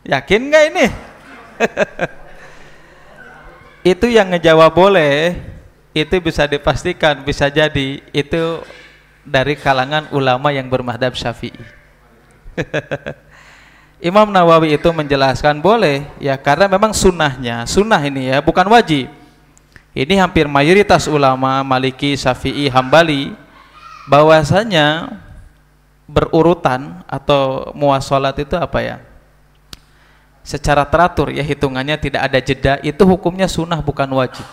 Yakin nggak ini? Itu yang ngejawab boleh, itu bisa dipastikan bisa jadi itu dari kalangan ulama yang bermadzhab Syafi'i. Imam Nawawi itu menjelaskan boleh ya, karena memang sunnahnya, sunnah ini ya, bukan wajib. Ini hampir mayoritas ulama Maliki, Syafi'i, Hambali bahwasanya berurutan atau muwasalat itu apa ya, secara teratur ya, hitungannya tidak ada jeda, itu hukumnya sunnah bukan wajib.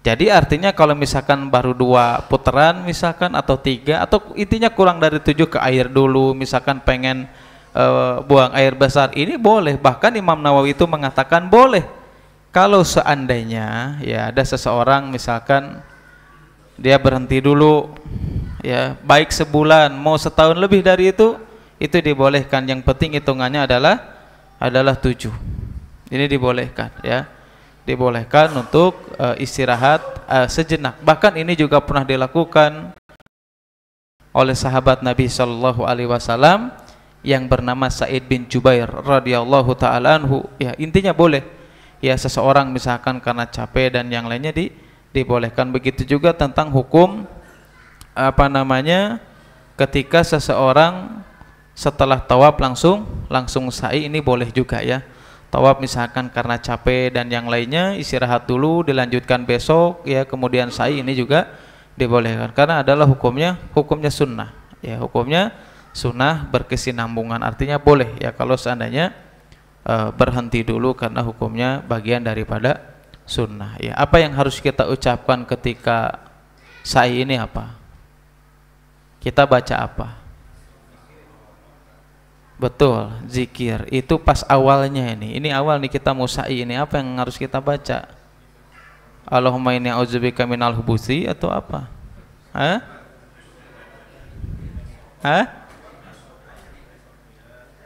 Jadi artinya kalau misalkan baru 2 putaran misalkan atau 3 atau intinya kurang dari 7 ke air dulu, misalkan pengen buang air besar, ini boleh. Bahkan Imam Nawawi itu mengatakan boleh kalau seandainya ya ada seseorang misalkan dia berhenti dulu ya, baik sebulan mau setahun lebih dari itu dibolehkan. Yang penting hitungannya adalah 7. Ini dibolehkan ya, dibolehkan untuk istirahat sejenak. Bahkan ini juga pernah dilakukan oleh sahabat Nabi Shallallahu Alaihi Wasallam yang bernama Sa'id bin Jubair radhiyallahu taala anhu. Ya, intinya boleh ya, seseorang misalkan karena capek dan yang lainnya dibolehkan. Begitu juga tentang hukum apa namanya, ketika seseorang setelah tawaf langsung sa'i, ini boleh juga ya. Tawaf misalkan karena capek dan yang lainnya, istirahat dulu dilanjutkan besok ya, kemudian sa'i, ini juga dibolehkan karena adalah hukumnya sunnah ya, hukumnya sunnah berkesinambungan, artinya boleh ya kalau seandainya berhenti dulu karena hukumnya bagian daripada sunnah ya. Apa yang harus kita ucapkan ketika sa'i ini apa? Kita baca apa? Betul, zikir. Itu pas awalnya ini awal nih kita mau sa'i, ini apa yang harus kita baca? Allahumma inni a'udzubika minal hubusi atau apa? Hah?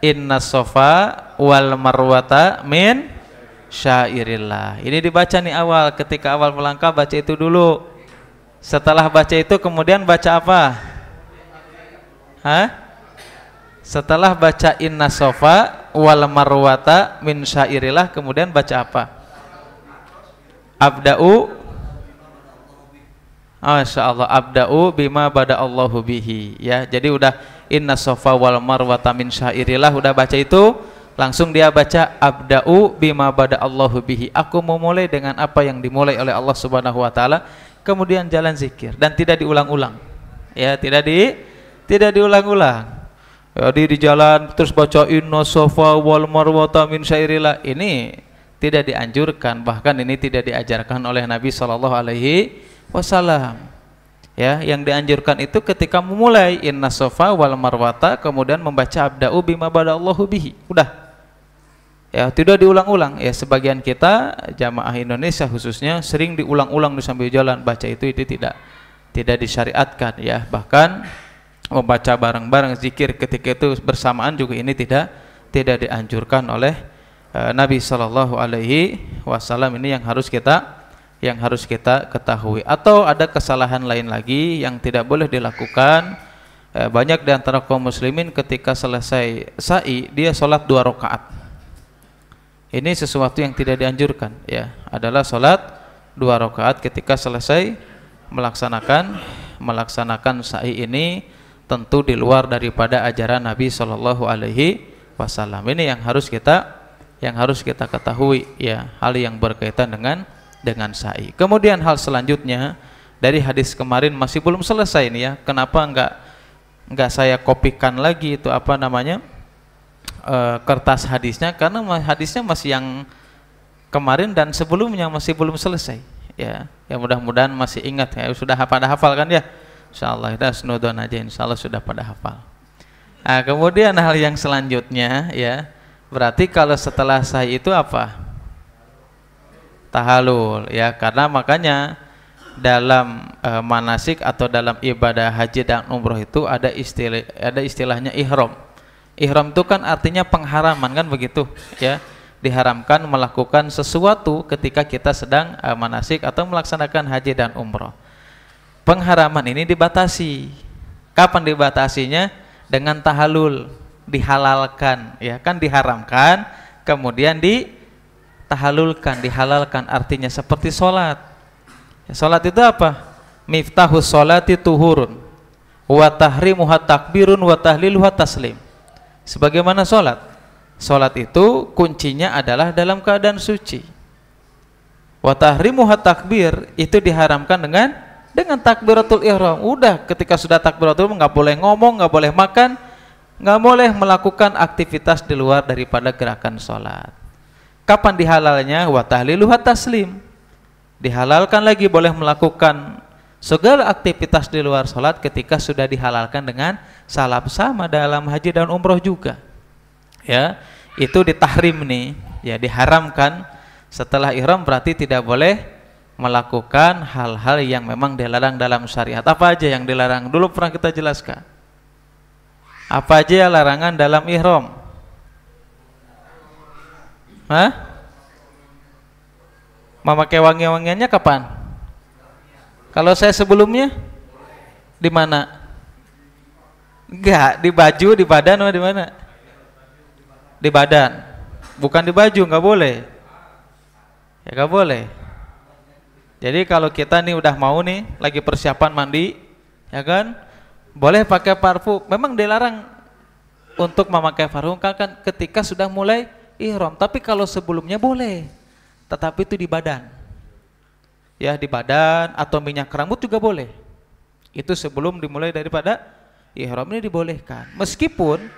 Inna sofa wal marwata min syairillah. Ini dibaca nih awal, ketika awal melangkah baca itu dulu. Setelah baca itu kemudian baca apa? Setelah baca inna sofa wal marwata min syairillah kemudian baca apa? Abda'u, Masya Allah, abda'u bima bada Allahu bihi ya. Jadi udah inna sofa wal marwata min syairillah, udah baca itu, langsung dia baca abda'u bima bada Allahu bihi, aku memulai dengan apa yang dimulai oleh Allah Subhanahu wa taala, kemudian jalan zikir dan tidak diulang-ulang ya, tidak diulang-ulang ya. Di jalan terus baca inna sofa wal marwata min syairillah, ini tidak dianjurkan, bahkan ini tidak diajarkan oleh Nabi Shallallahu Alaihi Wasallam ya. Yang dianjurkan itu ketika memulai inna sofa wal marwata kemudian membaca abda'u bima bada Allahu bihi, udah ya, tidak diulang-ulang ya. Sebagian kita jamaah Indonesia khususnya sering diulang-ulang sambil jalan baca itu tidak disyariatkan ya. Bahkan membaca bareng-bareng zikir ketika itu bersamaan juga ini tidak dianjurkan oleh Nabi Shallallahu Alaihi Wasallam. Ini yang harus kita ketahui. Atau ada kesalahan lain lagi yang tidak boleh dilakukan. Banyak di antara kaum muslimin ketika selesai sa'i dia sholat 2 rakaat. Ini sesuatu yang tidak dianjurkan ya, adalah sholat 2 rakaat ketika selesai melaksanakan sa'i. Ini tentu di luar daripada ajaran Nabi Shallallahu Alaihi Wasallam. Ini yang harus kita ketahui ya, hal yang berkaitan dengan sa'i. Kemudian hal selanjutnya dari hadis kemarin masih belum selesai ini ya. Kenapa enggak saya kopikan lagi itu apa namanya kertas hadisnya, karena hadisnya masih yang kemarin dan sebelumnya masih belum selesai ya. Ya mudah-mudahan masih ingat ya, sudah pada hafal kan ya. Insyaallah kita senudon aja, insyaallah sudah pada hafal. Nah, kemudian hal yang selanjutnya ya, berarti kalau setelah sa'i itu apa? Tahalul ya, karena makanya dalam manasik atau dalam ibadah haji dan umroh itu ada istilahnya ihram. Ihram itu kan artinya pengharaman kan begitu ya. Diharamkan melakukan sesuatu ketika kita sedang manasik atau melaksanakan haji dan umroh. Pengharaman ini dibatasi. Kapan dibatasinya? Dengan tahalul, dihalalkan ya kan, diharamkan kemudian ditahalulkan, dihalalkan, artinya seperti sholat. Ya, sholat itu apa? Miftahus sholati tuhurun wa tahrimuha takbirun wa tahliluha taslim. Sebagaimana sholat, sholat itu kuncinya adalah dalam keadaan suci. Wa tahrimuha takbir, itu diharamkan dengan takbiratul ihram. Udah, ketika sudah takbiratul ihram nggak boleh ngomong, nggak boleh makan, nggak boleh melakukan aktivitas di luar daripada gerakan sholat. Kapan dihalalnya? Wa tahliluha taslim, dihalalkan lagi boleh melakukan segala aktivitas di luar sholat ketika sudah dihalalkan dengan salam. Sama dalam haji dan umroh juga, ya, itu ditahrim nih, ya, diharamkan. Setelah ihram berarti tidak boleh melakukan hal-hal yang memang dilarang dalam syariat. Apa aja yang dilarang? Dulu pernah kita jelaskan. Apa aja larangan dalam ihram? Hah? Memakai wangi-wangiannya kapan? Kalau saya sebelumnya di mana? Enggak, di baju, di badan, atau di mana? Di badan. Bukan di baju, enggak boleh. Ya enggak boleh. Jadi kalau kita nih udah mau nih lagi persiapan mandi, ya kan? Boleh pakai parfum. Memang dilarang untuk memakai parfum kan ketika sudah mulai ihram. Tapi kalau sebelumnya boleh. Tetapi itu di badan. Ya, di badan, atau minyak rambut juga boleh. Itu sebelum dimulai daripada ihram, ini dibolehkan. Meskipun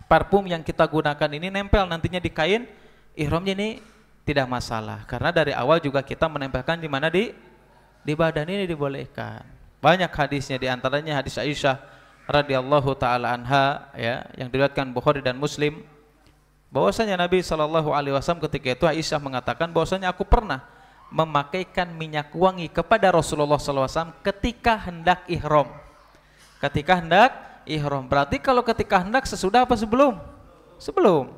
parfum yang kita gunakan ini nempel nantinya di kain ihramnya, ini tidak masalah, karena dari awal juga kita menempelkan di mana, di badan, ini dibolehkan. Banyak hadisnya, diantaranya hadis Aisyah radhiyallahu taala anha, ya, yang diriwayatkan Bukhari dan Muslim, bahwasanya Nabi SAW ketika itu Aisyah mengatakan bahwasanya aku pernah memakaikan minyak wangi kepada Rasulullah SAW ketika hendak ihram. Ketika hendak ihram, berarti kalau ketika hendak sesudah apa sebelum? Sebelum.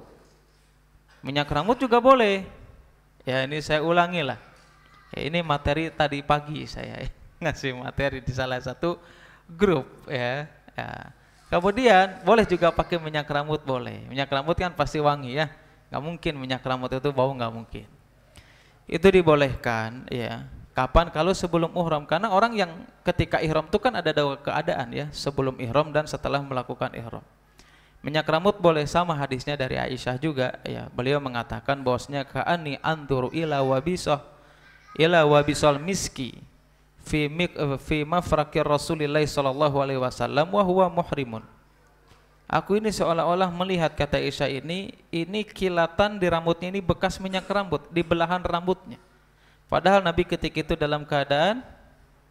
Minyak rambut juga boleh. Ya, ini saya ulangi lah. Ya, ini materi tadi pagi saya ngasih materi di salah satu grup, ya. Ya. Kemudian boleh juga pakai minyak rambut, boleh. Minyak rambut kan pasti wangi, ya. Nggak mungkin minyak rambut itu bau, nggak mungkin. Itu dibolehkan, ya. Kapan? Kalau sebelum ihram, karena orang yang ketika ihram itu kan ada dua keadaan, ya, sebelum ihram dan setelah melakukan ihram. Minyak rambut boleh, sama hadisnya dari Aisyah juga, ya. Beliau mengatakan bahwasanya ka'ani anduru ila wabisal miski fi mafraqir Rasulillah sallallahu alaihi wasallam wa huwa muhrimun. Aku ini seolah-olah melihat, kata Aisyah, ini kilatan di rambutnya, ini bekas minyak rambut di belahan rambutnya. Padahal Nabi ketika itu dalam keadaan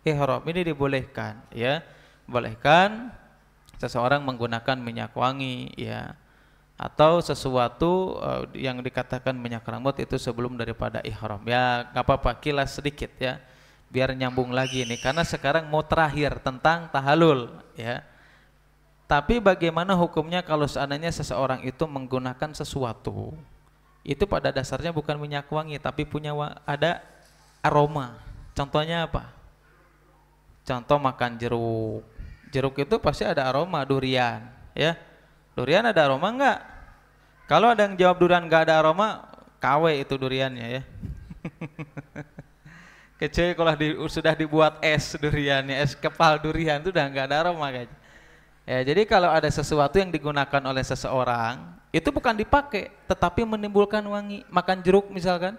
ihram. Ini dibolehkan, ya. Bolehkan seseorang menggunakan minyak wangi, ya, atau sesuatu yang dikatakan minyak rambut itu sebelum daripada ihram. Ya, nggak apa-apa, kilas sedikit, ya, biar nyambung lagi nih, karena sekarang mau terakhir tentang tahalul, ya. Tapi bagaimana hukumnya kalau seandainya seseorang itu menggunakan sesuatu itu pada dasarnya bukan minyak wangi tapi punya ada aroma? Contohnya apa? Contoh makan jeruk. Jeruk itu pasti ada aroma. Durian, ya. Durian ada aroma enggak? Kalau ada yang jawab durian enggak ada aroma, KW itu duriannya, ya. Kecuali kalau sudah dibuat es duriannya, es kepal durian, itu udah enggak ada aroma kayaknya. Ya, jadi kalau ada sesuatu yang digunakan oleh seseorang, itu bukan dipakai, tetapi menimbulkan wangi. Makan jeruk misalkan,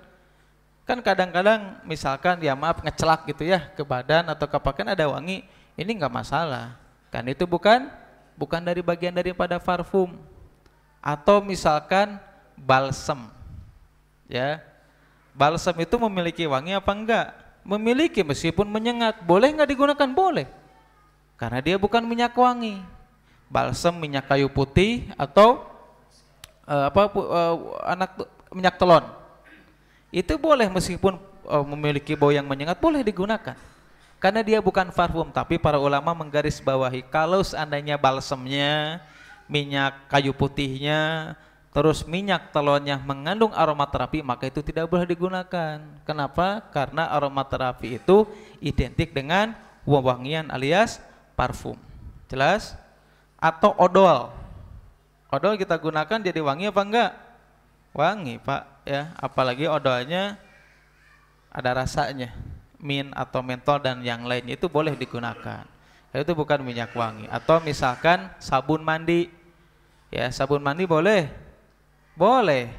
kan kadang-kadang misalkan, ya maaf, ngecelak gitu ya ke badan atau ke pakaian ada wangi, ini enggak masalah. Kan itu bukan dari bagian daripada parfum. Atau misalkan balsem, ya. Balsem itu memiliki wangi apa enggak? Memiliki, meskipun menyengat. Boleh enggak digunakan? Boleh. Karena dia bukan minyak wangi. Balsem, minyak kayu putih, atau minyak telon. Itu boleh, meskipun memiliki bau yang menyengat, boleh digunakan. Karena dia bukan parfum, tapi para ulama menggarisbawahi kalau seandainya balsemnya, minyak kayu putihnya, terus minyak telonnya mengandung aromaterapi, maka itu tidak boleh digunakan. Kenapa? Karena aromaterapi itu identik dengan wewangian alias parfum. Jelas? Atau odol. Odol kita gunakan jadi wangi apa enggak? Wangi Pak ya, apalagi odolnya ada rasanya, mint atau mentol dan yang lainnya itu boleh digunakan. Itu bukan minyak wangi. Atau misalkan sabun mandi, ya sabun mandi boleh, boleh,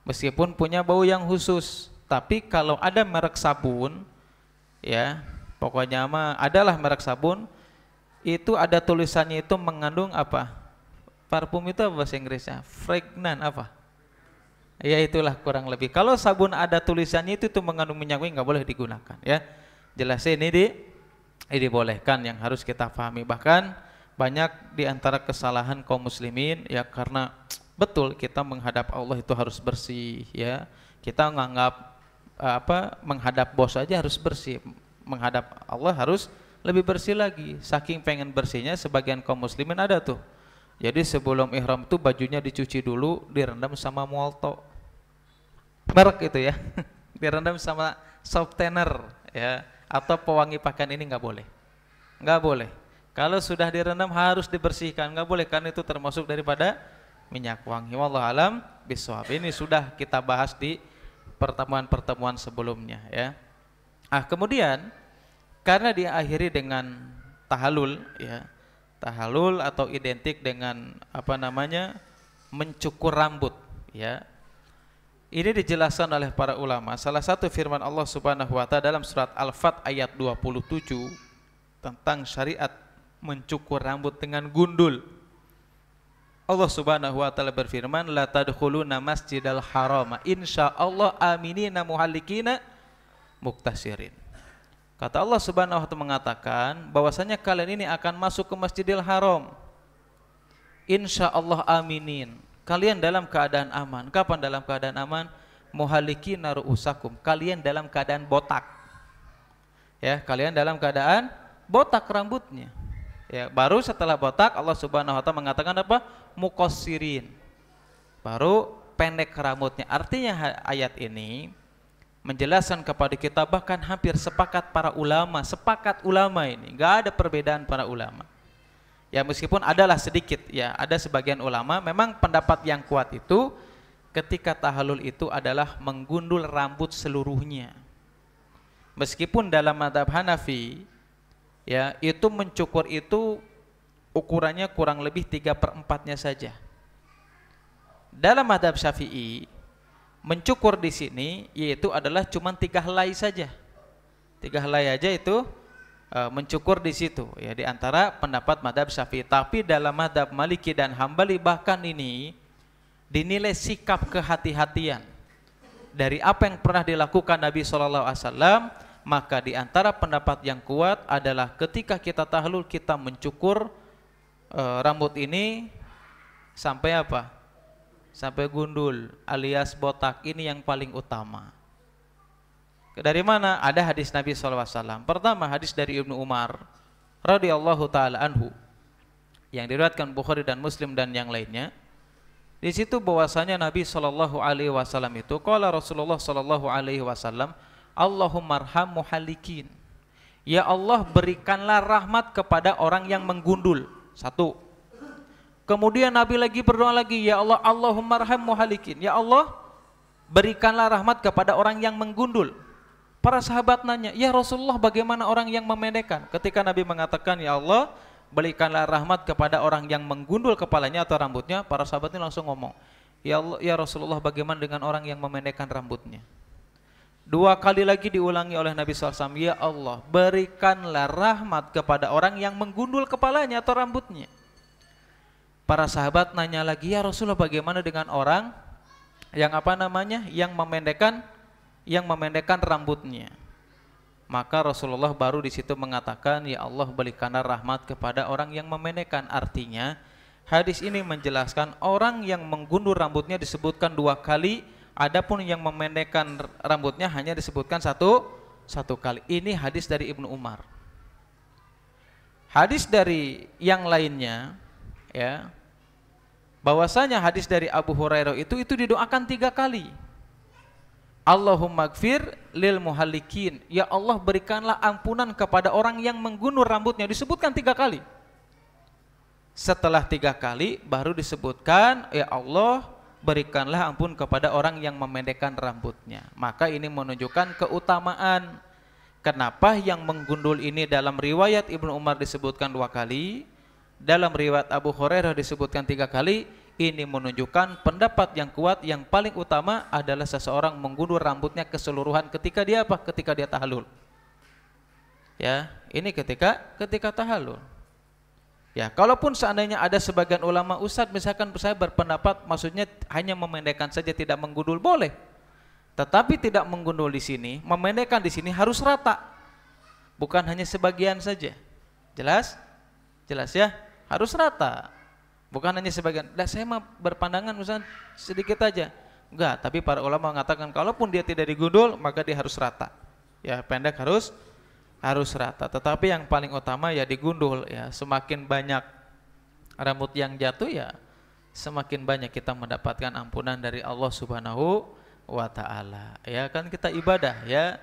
meskipun punya bau yang khusus. Tapi kalau ada merek sabun, ya pokoknya mah adalah merek sabun, itu ada tulisannya itu mengandung apa? Parfum itu apa bahasa Inggrisnya? Fragrant apa? Ya itulah kurang lebih. Kalau sabun ada tulisannya itu mengandung minyak wangi nggak boleh digunakan ya. Jelas ini dibolehkan yang harus kita pahami. Bahkan banyak di antara kesalahan kaum muslimin ya karena betul kita menghadap Allah itu harus bersih ya. Kita menganggap menghadap bos aja harus bersih. Menghadap Allah harus lebih bersih lagi. Saking pengen bersihnya sebagian kaum muslimin ada tuh. Jadi sebelum ihram itu bajunya dicuci dulu, direndam sama molto. Merek itu ya. Direndam sama softener ya, atau pewangi pakaian ini nggak boleh. Nggak boleh. Kalau sudah direndam harus dibersihkan, nggak boleh karena itu termasuk daripada minyak wangi. Wallahu alam bishawab. Ini sudah kita bahas di pertemuan-pertemuan sebelumnya ya. Kemudian karena diakhiri dengan tahallul ya. Tahallul atau identik dengan mencukur rambut ya. Ini dijelaskan oleh para ulama. Salah satu firman Allah Subhanahu wa taala dalam surat Al-Fat ayat 27 tentang syariat mencukur rambut dengan gundul. Allah Subhanahu wa taala berfirman, la tadkhuluna masjidal haram insyaallah aminina muhallikina muktasirin. Kata Allah Subhanahu wa taala mengatakan bahwasanya kalian ini akan masuk ke Masjidil Haram insyaallah aminin. Kalian dalam keadaan aman. Kapan dalam keadaan aman? Muhallikina ru'usakum. Kalian dalam keadaan botak. Ya, kalian dalam keadaan botak rambutnya. Ya, baru setelah botak Allah Subhanahu wa taala mengatakan apa? Muqassirin. Baru pendek rambutnya. Artinya ayat ini menjelaskan kepada kita, bahkan hampir sepakat para ulama, sepakat ulama ini, enggak ada perbedaan para ulama. Ya meskipun adalah sedikit ya, ada sebagian ulama memang pendapat yang kuat itu ketika tahallul itu adalah menggundul rambut seluruhnya. Meskipun dalam mazhab Hanafi ya itu mencukur itu ukurannya kurang lebih 3/4-nya saja. Dalam mazhab Syafi'i mencukur di sini yaitu adalah cuma 3 helai saja. 3 helai aja itu mencukur di situ ya, di antara pendapat mazhab Syafi'i. Tapi dalam mazhab Maliki dan Hambali bahkan ini dinilai sikap kehati-hatian dari apa yang pernah dilakukan Nabi SAW. Maka di antara pendapat yang kuat adalah ketika kita tahallul kita mencukur rambut ini sampai apa? Sampai gundul alias botak, ini yang paling utama. Dari mana? Ada hadis Nabi SAW. Pertama hadis dari Ibnu Umar radhiyallahu taala anhu yang diriwayatkan Bukhari dan Muslim dan yang lainnya. Di situ bahwasanya Nabi SAW itu qala Rasulullah SAW, Allahumma arham muhallikin. Ya Allah berikanlah rahmat kepada orang yang menggundul. Satu. Kemudian Nabi lagi berdoa lagi, ya Allah Allahumma arham muhallikin. Ya Allah berikanlah rahmat kepada orang yang menggundul. Para sahabat nanya, ya Rasulullah bagaimana orang yang memendekkan? Ketika Nabi mengatakan, ya Allah berikanlah rahmat kepada orang yang menggundul kepalanya atau rambutnya, para sahabat ini langsung ngomong, ya Allah, ya Rasulullah bagaimana dengan orang yang memendekkan rambutnya? 2 kali lagi diulangi oleh Nabi SAW, ya Allah berikanlah rahmat kepada orang yang menggundul kepalanya atau rambutnya. Para sahabat nanya lagi, ya Rasulullah bagaimana dengan orang yang yang memendekkan rambutnya? Maka Rasulullah baru di situ mengatakan, ya Allah berikanlah rahmat kepada orang yang memendekkan. Artinya hadis ini menjelaskan orang yang menggundul rambutnya disebutkan 2 kali, adapun yang memendekkan rambutnya hanya disebutkan satu kali. Ini hadis dari Ibnu Umar. Hadis dari yang lainnya ya, bahwasanya hadis dari Abu Hurairah itu didoakan 3 kali. Allahumma gfir lil muhallikin. Ya Allah berikanlah ampunan kepada orang yang menggundul rambutnya. Disebutkan 3 kali. Setelah 3 kali baru disebutkan, ya Allah berikanlah ampun kepada orang yang memendekkan rambutnya. Maka ini menunjukkan keutamaan. Kenapa yang menggundul ini dalam riwayat Ibnu Umar disebutkan 2 kali, dalam riwayat Abu Hurairah disebutkan 3 kali. Ini menunjukkan pendapat yang kuat, yang paling utama adalah seseorang menggundul rambutnya keseluruhan ketika dia apa? Ketika dia tahallul. Ya, ini ketika tahallul. Ya, kalaupun seandainya ada sebagian ulama, Ustadz misalkan saya berpendapat maksudnya hanya memendekkan saja, tidak menggundul, boleh. Tetapi tidak menggundul di sini, memendekkan di sini harus rata. Bukan hanya sebagian saja. Jelas? Jelas ya? Harus rata. Bukan hanya sebagian. Lah saya mah berpandangan Ustaz sedikit aja. Enggak, tapi para ulama mengatakan kalaupun dia tidak digundul, maka dia harus rata. Ya, pendek harus rata. Tetapi yang paling utama ya digundul ya. Semakin banyak rambut yang jatuh ya, semakin banyak kita mendapatkan ampunan dari Allah Subhanahu wa taala. Ya kan kita ibadah ya.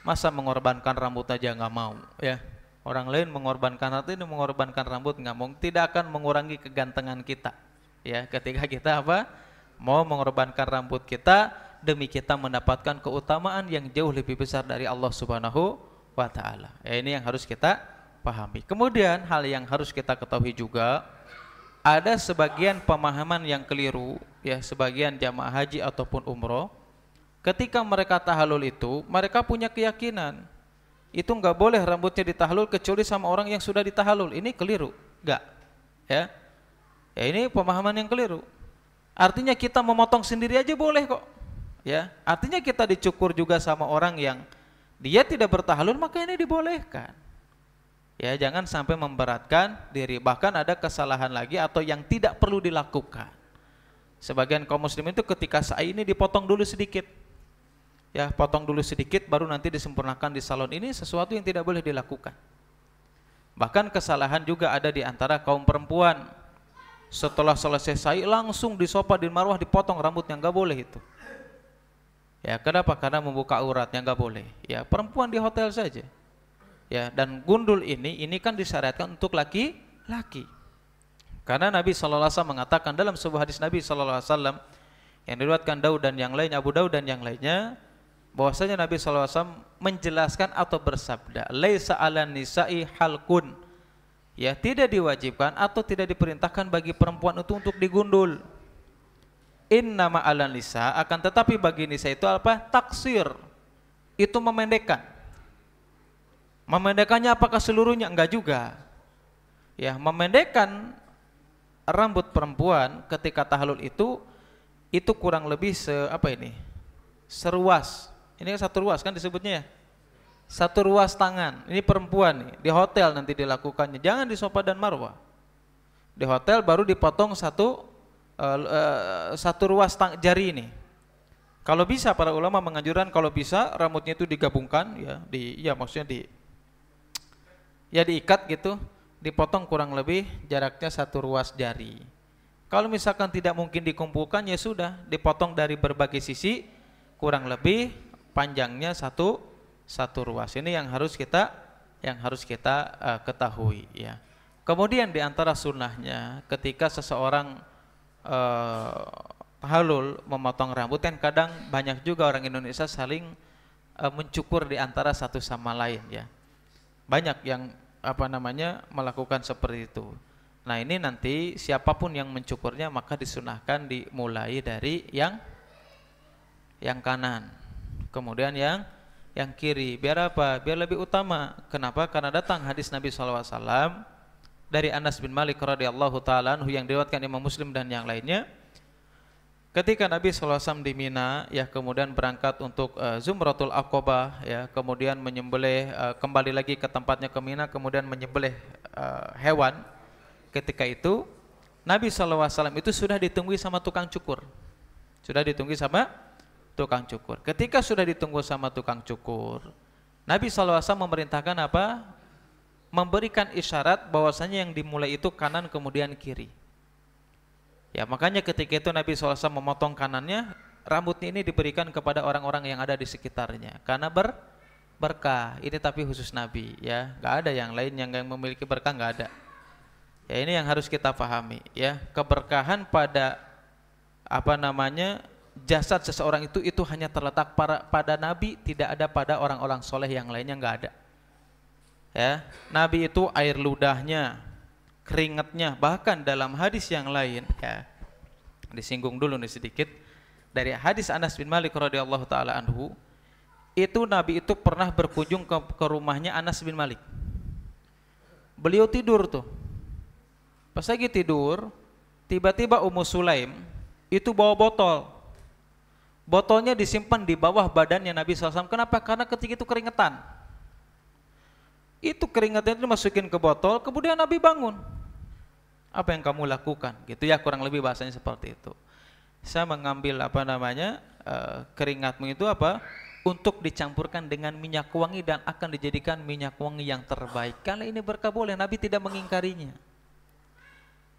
Masa mengorbankan rambut aja nggak mau ya. Orang lain mengorbankan hati, ini mengorbankan rambut nggak mau, tidak akan mengurangi kegantengan kita. Ya, ketika kita apa? Mau mengorbankan rambut kita demi kita mendapatkan keutamaan yang jauh lebih besar dari Allah Subhanahu wa taala. Ya, ini yang harus kita pahami. Kemudian hal yang harus kita ketahui juga, ada sebagian pemahaman yang keliru ya, sebagian jamaah haji ataupun umroh ketika mereka tahallul itu, mereka punya keyakinan itu nggak boleh rambutnya ditahlul kecuali sama orang yang sudah ditahlul. Ini keliru, nggak? Ya, ya ini pemahaman yang keliru. Artinya kita memotong sendiri aja boleh kok. Ya, artinya kita dicukur juga sama orang yang dia tidak bertahlul, maka ini dibolehkan. Ya, jangan sampai memberatkan diri. Bahkan ada kesalahan lagi atau yang tidak perlu dilakukan. Sebagian kaum muslim itu ketika sa'i ini dipotong dulu sedikit. Ya, potong dulu sedikit baru nanti disempurnakan di salon. Ini sesuatu yang tidak boleh dilakukan. Bahkan kesalahan juga ada di antara kaum perempuan. Setelah selesai sa'i langsung di sofa di marwah dipotong rambutnya, nggak boleh itu. Ya, kenapa? Karena membuka auratnya, nggak boleh. Ya, perempuan di hotel saja. Ya, dan gundul ini kan disyariatkan untuk laki-laki. Karena Nabi SAW mengatakan dalam sebuah hadis Nabi SAW yang diriwayatkan Daud dan yang lainnya, Abu Daud dan yang lainnya, bahwasanya Nabi SAW menjelaskan atau bersabda, laisa 'alan nisa'i halqun, ya tidak diwajibkan atau tidak diperintahkan bagi perempuan itu untuk digundul. Innama 'alan nisa, akan tetapi bagi nisa itu apa? Taksir, itu memendekkan. Memendekkannya apakah seluruhnya? Enggak juga. Ya, memendekkan rambut perempuan ketika tahallul itu kurang lebih seruas. Ini satu ruas kan disebutnya ya. Satu ruas tangan. Ini perempuan nih, di hotel nanti dilakukannya. Jangan di sofa dan marwah. Di hotel baru dipotong satu ruas jari ini. Kalau bisa para ulama menganjurkan kalau bisa rambutnya itu digabungkan ya, maksudnya diikat gitu, dipotong kurang lebih jaraknya satu ruas jari. Kalau misalkan tidak mungkin dikumpulkan ya sudah dipotong dari berbagai sisi kurang lebih panjangnya satu ruas. Ini yang harus kita ketahui ya. Kemudian di antara sunnahnya ketika seseorang tahallul memotong rambut, kan kadang banyak juga orang Indonesia saling mencukur di antara satu sama lain ya. Banyak yang melakukan seperti itu. Nah, ini nanti siapapun yang mencukurnya maka disunahkan dimulai dari yang kanan, kemudian yang kiri. Biar apa? Biar lebih utama. Kenapa? Karena datang hadis Nabi SAW dari Anas bin Malik radhiyallahu taala anhu yang diriwayatkan Imam Muslim dan yang lainnya. Ketika Nabi SAW di Mina, ya kemudian berangkat untuk Zumratul Aqabah, ya kemudian menyembelih, kembali lagi ke tempatnya ke Mina, kemudian menyembelih hewan. Ketika itu Nabi SAW itu sudah ditunggui sama tukang cukur. Sudah ditunggui sama tukang cukur. Ketika sudah ditunggu sama tukang cukur, Nabi SAW memerintahkan apa? Memberikan isyarat bahwasanya yang dimulai itu kanan kemudian kiri. Ya, makanya ketika itu Nabi SAW memotong kanannya, rambutnya ini diberikan kepada orang-orang yang ada di sekitarnya karena berkah. Ini tapi khusus Nabi ya, nggak ada yang lain yang memiliki berkah, nggak ada. Ya, ini yang harus kita pahami ya, keberkahan pada jasad seseorang itu hanya terletak pada Nabi, tidak ada pada orang-orang soleh yang lainnya, nggak ada. Ya, Nabi itu air ludahnya, keringatnya, bahkan dalam hadis yang lain, ya, disinggung dulu nih sedikit dari hadis Anas bin Malik radhiyallahu taala anhu, itu Nabi itu pernah berkunjung ke rumahnya Anas bin Malik. Beliau tidur tuh. Pas lagi tidur, tiba-tiba Ummu Sulaim itu bawa botol. Botolnya disimpan di bawah badannya Nabi SAW. Kenapa? Karena ketika itu keringetan. Itu keringatnya itu dimasukin ke botol, kemudian Nabi bangun. Apa yang kamu lakukan? Gitu ya, kurang lebih bahasanya seperti itu. Saya mengambil keringatmu itu untuk dicampurkan dengan minyak wangi dan akan dijadikan minyak wangi yang terbaik. Kalau ini berkah boleh, Nabi tidak mengingkarinya.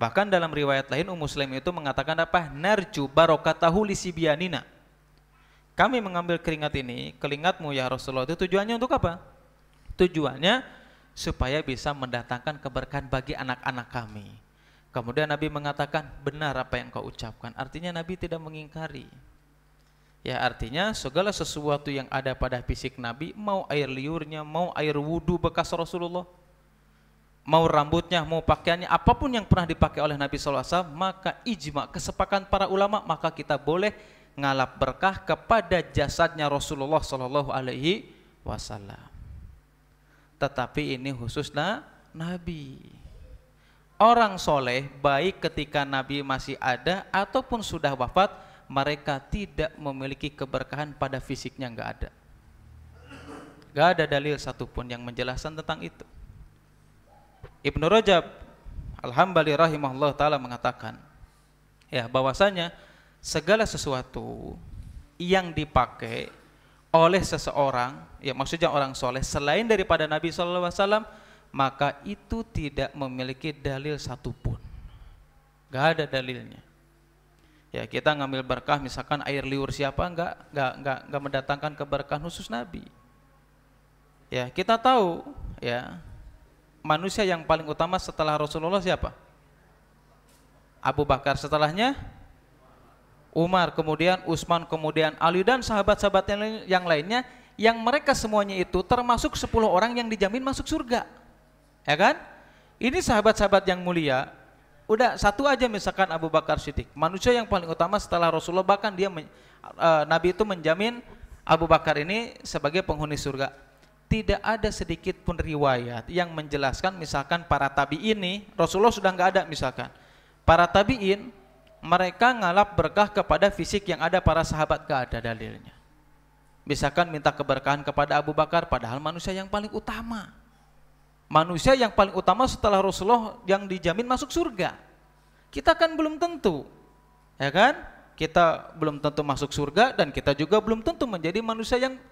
Bahkan dalam riwayat lain Ummu Sulaim itu mengatakan narju barokatahu lisibyanina. Kami mengambil keringatmu ya Rasulullah, itu tujuannya untuk apa? Tujuannya supaya bisa mendatangkan keberkahan bagi anak-anak kami. Kemudian Nabi mengatakan, benar apa yang kau ucapkan. Artinya Nabi tidak mengingkari. Ya, artinya segala sesuatu yang ada pada fisik Nabi, mau air liurnya, mau air wudu bekas Rasulullah, mau rambutnya, mau pakaiannya, apapun yang pernah dipakai oleh Nabi SAW, maka ijma, kesepakatan para ulama, maka kita boleh ngalap berkah kepada jasadnya Rasulullah SAW. Tetapi ini khusus Nabi. Orang soleh, baik ketika Nabi masih ada ataupun sudah wafat, mereka tidak memiliki keberkahan pada fisiknya, nggak ada. Nggak ada dalil satupun yang menjelaskan tentang itu. Ibnu Rajab Al-Hambali rahimahullah ta'ala mengatakan, ya, bahwasanya segala sesuatu yang dipakai oleh seseorang, ya maksudnya orang soleh selain daripada Nabi SAW, maka itu tidak memiliki dalil satupun. Nggak ada dalilnya. Ya, kita ngambil berkah misalkan air liur siapa, enggak mendatangkan keberkahan khusus Nabi. Ya, kita tahu ya, manusia yang paling utama setelah Rasulullah siapa? Abu Bakar, setelahnya Umar, kemudian Utsman, kemudian Ali dan sahabat-sahabat yang lainnya, yang mereka semuanya itu termasuk 10 orang yang dijamin masuk surga. Ya kan? Ini sahabat-sahabat yang mulia. Udah satu aja misalkan Abu Bakar Siddiq, manusia yang paling utama setelah Rasulullah, bahkan Nabi itu menjamin Abu Bakar ini sebagai penghuni surga. Tidak ada sedikit pun riwayat yang menjelaskan misalkan para tabi'in ini, Rasulullah sudah nggak ada misalkan, para tabi'in mereka ngalap berkah kepada fisik yang ada para sahabat, nggak ada dalilnya. Misalkan minta keberkahan kepada Abu Bakar, padahal manusia yang paling utama. Manusia yang paling utama setelah Rasulullah yang dijamin masuk surga. Kita kan belum tentu, ya kan? Kita belum tentu masuk surga, dan kita juga belum tentu menjadi manusia yang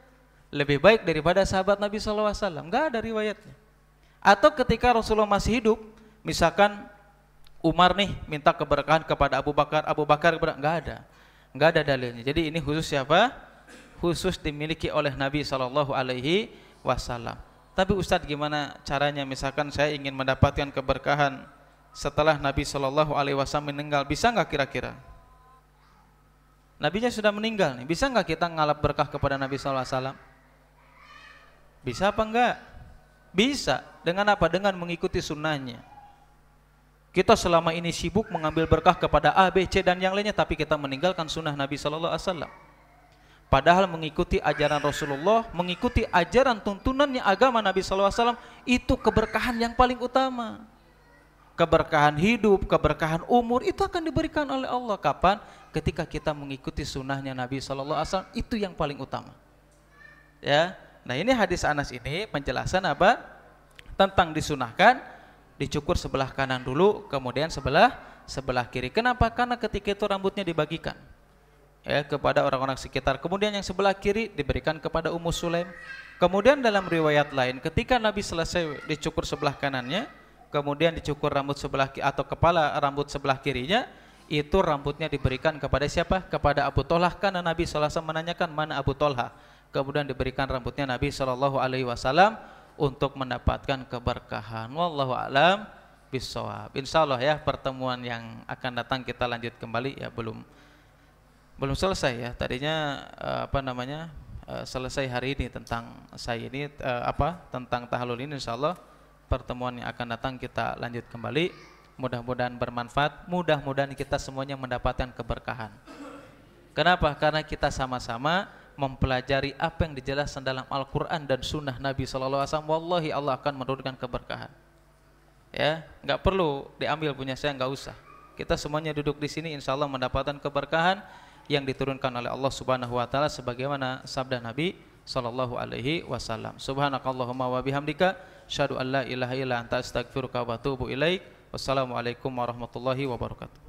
lebih baik daripada sahabat Nabi SAW. Enggak ada riwayatnya. Atau ketika Rasulullah masih hidup, misalkan Umar nih minta keberkahan kepada Abu Bakar enggak ada dalilnya. Jadi ini khusus siapa? Khusus dimiliki oleh Nabi SAW. Tapi Ustadz, gimana caranya misalkan saya ingin mendapatkan keberkahan setelah Nabi SAW meninggal, bisa nggak kira-kira? Nabinya sudah meninggal nih, bisa nggak kita ngalap berkah kepada Nabi SAW? Bisa apa enggak? Bisa. Dengan apa? Dengan mengikuti sunnahnya. Kita selama ini sibuk mengambil berkah kepada A, B, C dan yang lainnya, tapi kita meninggalkan sunnah Nabi SAW. Padahal mengikuti ajaran Rasulullah, mengikuti ajaran tuntunannya agama Nabi SAW, itu keberkahan yang paling utama. Keberkahan hidup, keberkahan umur, itu akan diberikan oleh Allah. Kapan? Ketika kita mengikuti sunnahnya Nabi SAW, itu yang paling utama. Ya, nah ini hadis Anas ini penjelasan apa? Tentang disunahkan dicukur sebelah kanan dulu, kemudian sebelah kiri. Kenapa? Karena ketika itu rambutnya dibagikan, ya, kepada orang-orang sekitar. Kemudian yang sebelah kiri diberikan kepada Ummu Sulaim. Kemudian dalam riwayat lain, ketika Nabi selesai dicukur sebelah kanannya, kemudian dicukur rambut sebelah atau kepala rambut sebelah kirinya, itu rambutnya diberikan kepada siapa? Kepada Abu Thalhah, karena Nabi SAW menanyakan mana Abu Thalhah. Kemudian diberikan rambutnya Nabi SAW untuk mendapatkan keberkahan. Wallahu a'lam bishawab. Insyaallah ya, pertemuan yang akan datang kita lanjut kembali, ya belum Belum selesai ya. Tadinya selesai hari ini tentang tentang tahallul ini. Insyaallah pertemuan yang akan datang kita lanjut kembali. Mudah-mudahan bermanfaat. Mudah-mudahan kita semuanya mendapatkan keberkahan. Kenapa? Karena kita sama-sama mempelajari apa yang dijelaskan dalam Al-Quran dan Sunnah Nabi Sallallahu Alaihi Wasallam. Wallahi Allah akan menurunkan keberkahan. Ya, nggak perlu diambil punya saya, nggak usah. Kita semuanya duduk di sini, insya Allah mendapatkan keberkahan yang diturunkan oleh Allah Subhanahu Wa Taala, sebagaimana sabda Nabi Sallallahu Alaihi Wasallam. Subhanakallahumma wa bihamdika, syadu an la ilaha illa anta astaghfiruka wa atubu ilaik. Wassalamualaikum warahmatullahi wabarakatuh.